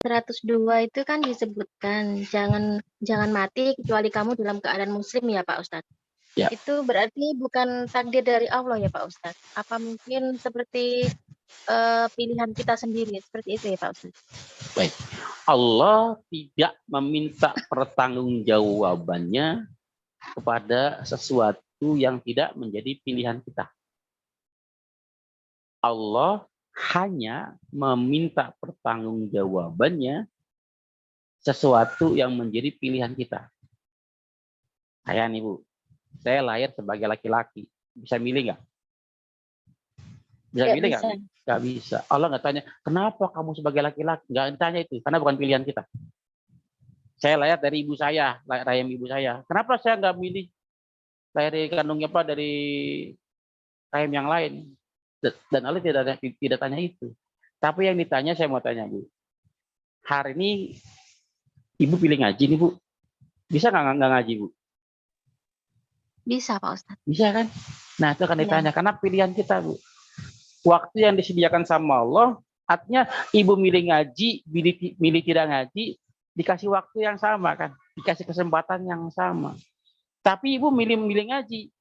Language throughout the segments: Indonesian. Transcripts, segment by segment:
102 itu kan disebutkan jangan mati kecuali kamu dalam keadaan muslim ya Pak Ustadz. Ya. Itu berarti bukan takdir dari Allah ya Pak Ustadz. Apa mungkin seperti pilihan kita sendiri seperti itu ya Pak Ustadz? Baik. Allah tidak meminta pertanggungjawabannya kepada sesuatu yang tidak menjadi pilihan kita. Allah hanya meminta pertanggungjawabannya sesuatu yang menjadi pilihan kita. Kayak nih Bu, saya lahir sebagai laki-laki, bisa milih nggak? Bisa milih nggak? Nggak bisa. Allah nggak tanya, kenapa kamu sebagai laki-laki? Nggak ditanya itu, karena bukan pilihan kita. Saya lahir dari ibu saya, rahim ibu saya. Kenapa saya nggak milih lahir dari kandungnya Pak dari rahim yang lain? Dan Allah tidak tanya itu. Tapi yang ditanya, saya mau tanya Bu. Hari ini Ibu pilih ngaji nih Bu. Bisa nggak ngaji Bu? Bisa Pak Ustadz. Bisa kan? Nah itu akan ditanya, karena pilihan kita Bu. Waktu yang disediakan sama Allah, artinya Ibu milih ngaji, milih tidak ngaji, dikasih waktu yang sama kan? Dikasih kesempatan yang sama. Tapi Ibu milih ngaji,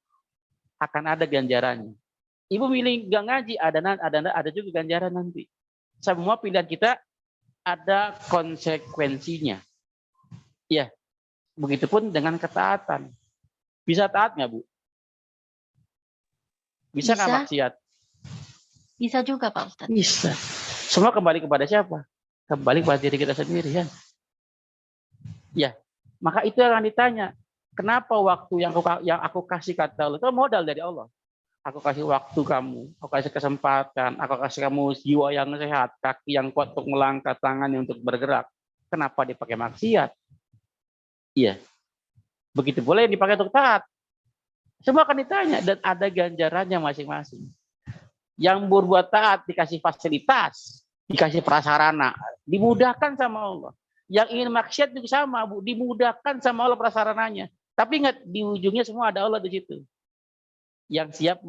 akan ada ganjarannya. Ibu milih nggak ngaji, ada juga ganjaran nanti. Semua pilihan kita ada konsekuensinya. Ya, begitupun dengan ketaatan. Bisa taat nggak Bu? Bisa nggak maksiat? Bisa juga Pak Ustadz. Bisa. Semua kembali kepada siapa? Kembali kepada diri kita sendiri ya. Ya, maka itu yang akan ditanya. Kenapa waktu yang aku kasih kata Allah itu modal dari Allah? Aku kasih waktu kamu, aku kasih kesempatan, aku kasih kamu jiwa yang sehat, kaki yang kuat untuk melangkah, tangan untuk bergerak. Kenapa dipakai maksiat? Iya. Begitu boleh dipakai untuk taat. Semua akan ditanya dan ada ganjarannya masing-masing. Yang berbuat taat dikasih fasilitas, dikasih prasarana, dimudahkan sama Allah. Yang ingin maksiat juga sama, Bu, dimudahkan sama Allah prasarananya. Tapi ingat di ujungnya semua ada Allah di situ. Yang siap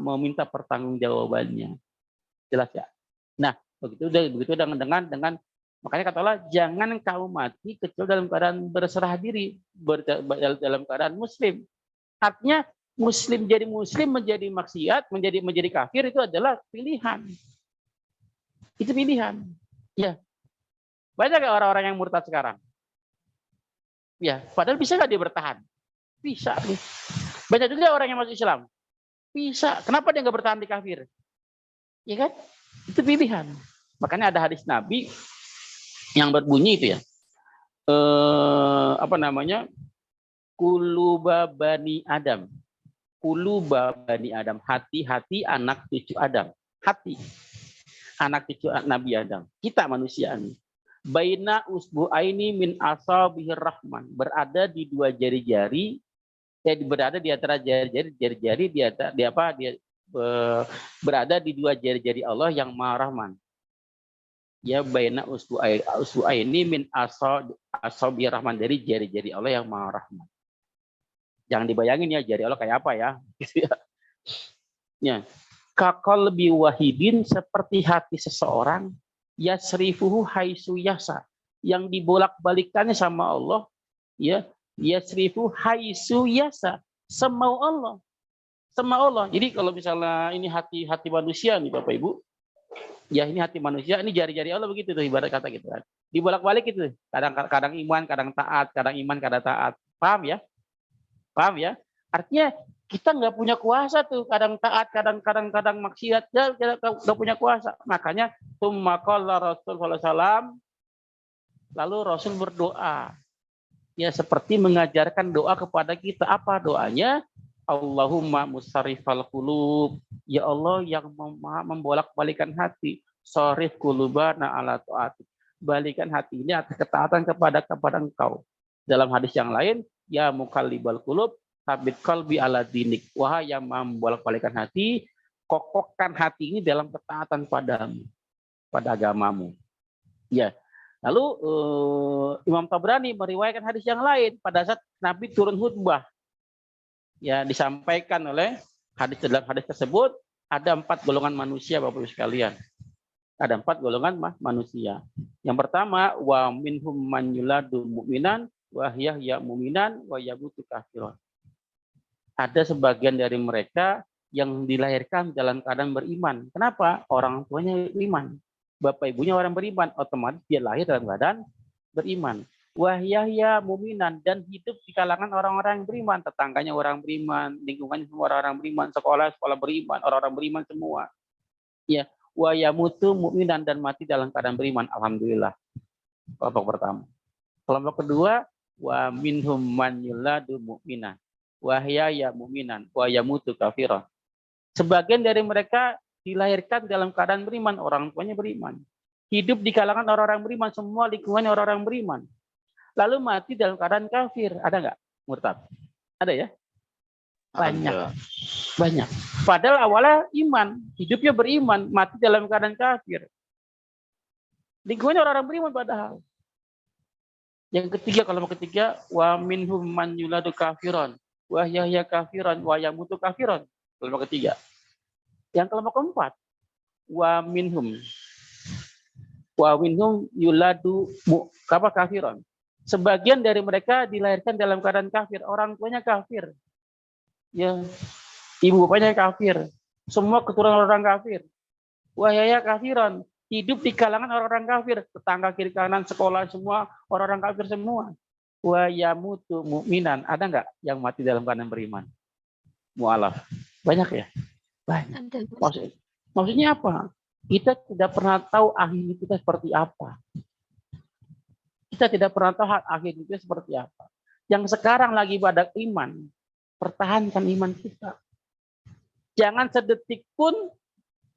meminta pertanggungjawabannya. Jelas ya? Nah, begitu dengan makanya kata Allah, jangan kamu mati kecuali dalam keadaan berserah diri, dalam keadaan muslim. Artinya muslim menjadi maksiat, menjadi kafir itu adalah pilihan. Itu pilihan. Ya. Banyak orang-orang yang murtad sekarang. Ya, padahal bisa nggak dia bertahan? Bisa. Banyak juga orang yang masuk Islam. Bisa. Kenapa dia nggak bertahan di kafir? Ya kan? Itu pilihan. Makanya ada hadis Nabi yang berbunyi itu ya. Kuluba bani Adam. Kuluba bani Adam. Hati-hati anak cucu Adam. Hati. Anak cucu Nabi Adam. Kita manusia ini. Baina usbu'aini min asabihir rahman. Berada di dua jari-jari. Berada di antara jari-jari berada di dua jari-jari Allah yang Maha Rahman. Ya baina usbu'aini min asabihir rahman, dari jari-jari Allah yang Maha Rahman. Jangan dibayangin ya jari Allah kayak apa ya. Ya. Kaqalbi wahidin, seperti hati seseorang, yasrifuhu haitsu yasa, yang dibolak-balikannya sama Allah, ya, yasrifu haitsu yasa, semau Allah. Semau Allah. Jadi kalau misalnya ini hati manusia nih Bapak Ibu, ya ini hati manusia, ini jari-jari Allah begitu tuh ibarat kata gitu kan. Dibolak-balik itu. Kadang iman, kadang taat, kadang iman, kadang taat. Paham ya? Paham ya? Artinya kita nggak punya kuasa tuh, kadang taat, kadang maksiat, ya kita nggak punya kuasa. Makanya tsumma qala Rasul sallallahu alaihi wasallam, lalu Rasul berdoa. Ya seperti mengajarkan doa kepada kita. Apa doanya? Allahumma musarrifal qulub, ya Allah yang membolak-balikan hati, sharif qulubana ala taatik, balikan hati ini atas ketaatan kepada Engkau. Dalam hadis yang lain, ya muqallibal qulub sabit qalbi ala dinik, wahai yang membolak-balikan hati, kokohkan hati ini dalam ketaatan padamu, pada agamamu. Ya. Lalu Imam Tabrani meriwayatkan hadis yang lain pada saat Nabi turun khutbah. Ya, disampaikan oleh dalam hadis tersebut ada 4 golongan manusia Bapak Ibu sekalian. Ada 4 golongan manusia. Yang pertama, wa minhum man yuladu mu'minan wa yahya mu'minan wa yamutu kafiran. Ada sebagian dari mereka yang dilahirkan dalam keadaan beriman. Kenapa? Orang tuanya beriman. Bapak ibunya orang beriman, otomatis dia lahir dalam keadaan beriman. Wa yahya mu'minan, dan hidup di kalangan orang-orang yang beriman. Tetangganya orang beriman, lingkungannya semua orang-orang beriman, sekolah beriman, orang-orang beriman semua. Ya, wa yamutu mu'minan, dan mati dalam keadaan beriman. Alhamdulillah. Kelompok pertama. Kelompok kedua, wa minhum man yuladu mu'minan wa ya mu'minan wa yamutu kafiran. Sebagian dari mereka dilahirkan dalam keadaan beriman, orang tuanya beriman. Hidup di kalangan orang-orang beriman, semua lingkungannya orang-orang beriman. Lalu mati dalam keadaan kafir. Ada nggak? Murtad. Ada ya? Banyak. Banyak. Padahal awalnya iman, hidupnya beriman, mati dalam keadaan kafir. Lingkungannya orang-orang beriman padahal. Yang ketiga, kelompok ketiga, wa minhum man yuladu kafiran, wa yahya kafiran, wa yamutu kafiran. Kelompok ketiga. Yang kelompok keempat, wa minhum yuladu kafiran. Sebagian dari mereka dilahirkan dalam keadaan kafir, orang tuanya kafir. Ya, ibu bapaknya kafir, semua keturunan orang kafir. Wahaya kafiran, hidup di kalangan orang-orang kafir, tetangga kiri kanan, sekolah semua orang-orang kafir semua. Wayamutu mu'minan, ada nggak yang mati dalam keadaan beriman? Mu'alaf, banyak ya? Banyak. Maksudnya apa? Kita tidak pernah tahu akhir kita seperti apa. Kita tidak pernah tahu akhir kita seperti apa. Yang sekarang lagi pada iman, pertahankan iman kita. Jangan sedetik pun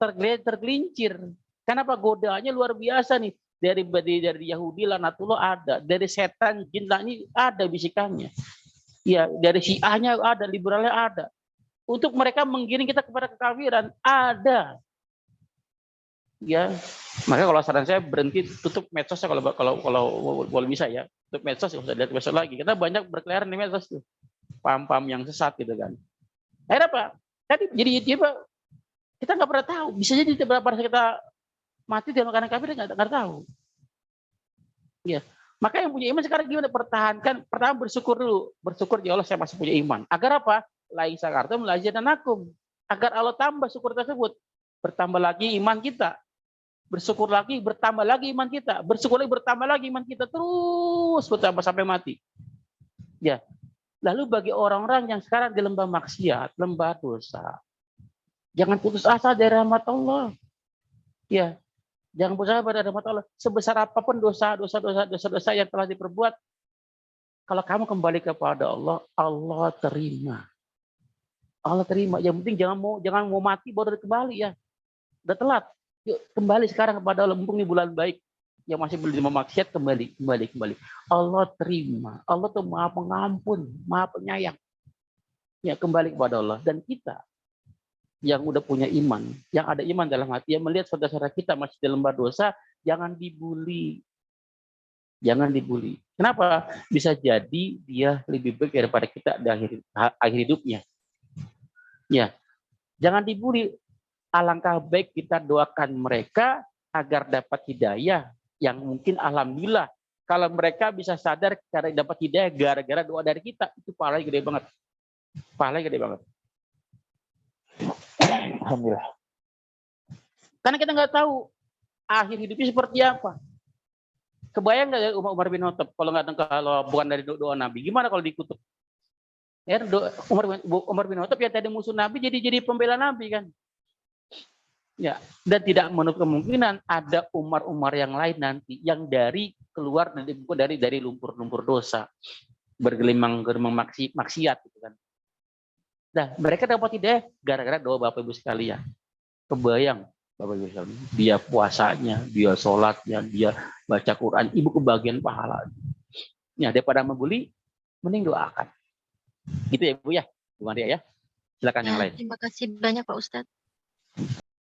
tergelincir. Kenapa? Godaannya luar biasa nih. Dari Yahudi lanatullah ada, dari setan jin ini ada bisikannya. Ya, dari Syiahnya ada, liberalnya ada. Untuk mereka menggiring kita kepada kekafiran ada. Ya, maka kalau saran saya berhenti, tutup medsos kalau boleh bisa ya. Tutup medsos, nggak usah lihat medsos lagi. Kita banyak berkeliaran di medsos tuh. Paham-paham yang sesat gitu kan. Akhirnya apa? Jadi kita nggak pernah tahu. Bisa jadi pada saat kita mati dalam keadaan kafir nggak tahu. Ya, maka yang punya iman sekarang gimana? Pertahankan. Pertama bersyukur dulu. Bersyukur ya Allah saya masih punya iman. Agar apa? Laisa kartum lazidanakum. Agar Allah tambah syukur tersebut. Bertambah lagi iman kita. Bersyukur lagi, bertambah lagi iman kita. Bersyukur lagi, bertambah lagi iman kita. Terus bertambah sampai mati. Ya. Lalu bagi orang-orang yang sekarang di lembah maksiat, lembah dosa, jangan putus asa dari rahmat Allah. Ya, jangan putus asa dari rahmat Allah. Sebesar apapun dosa yang telah diperbuat, kalau kamu kembali kepada Allah, Allah terima. Allah terima. Yang penting jangan mau mati baru kembali ya. Udah telat. Yuk kembali sekarang kepada Allah. Mumpung ini bulan baik. Yang masih belum memaksiat kembali. Allah terima. Allah tuh Maha Pengampun, Maha Penyayang. Ya, kembali kepada Allah. Dan kita yang udah punya iman, yang ada iman dalam hati, yang melihat saudara-saudara kita masih dalam dosa, jangan dibully. Jangan dibully. Kenapa? Bisa jadi dia lebih baik daripada kita di akhir hidupnya. Ya, jangan dibully. Alangkah baik kita doakan mereka agar dapat hidayah. Yang mungkin alhamdulillah kalau mereka bisa sadar karena dapat hidayah gara-gara doa dari kita, itu pahalanya gede banget. Pahalanya gede banget. Alhamdulillah. Karena kita nggak tahu akhir hidupnya seperti apa. Kebayang nggak Umar bin Khattab kalau bukan dari doa Nabi? Gimana kalau dikutuk? Ya, Umar bin Khattab yang tadi musuh Nabi jadi pembela Nabi kan? Ya, dan tidak menutup kemungkinan ada Umar yang lain nanti yang keluar dari lumpur dosa, bergelimang maksiat gitu kan. Nah, mereka dapat hidayah gara-gara doa Bapak Ibu sekalian. Kebayang Bapak Ibu sekalian, dia puasanya, dia sholatnya, dia baca Quran, ibu kebagian pahala. Ya, daripada membuli, mending doakan. Gitu ya Bu ya, Bu Maria ya. Silakan yang lain. Terima kasih banyak Pak Ustadz.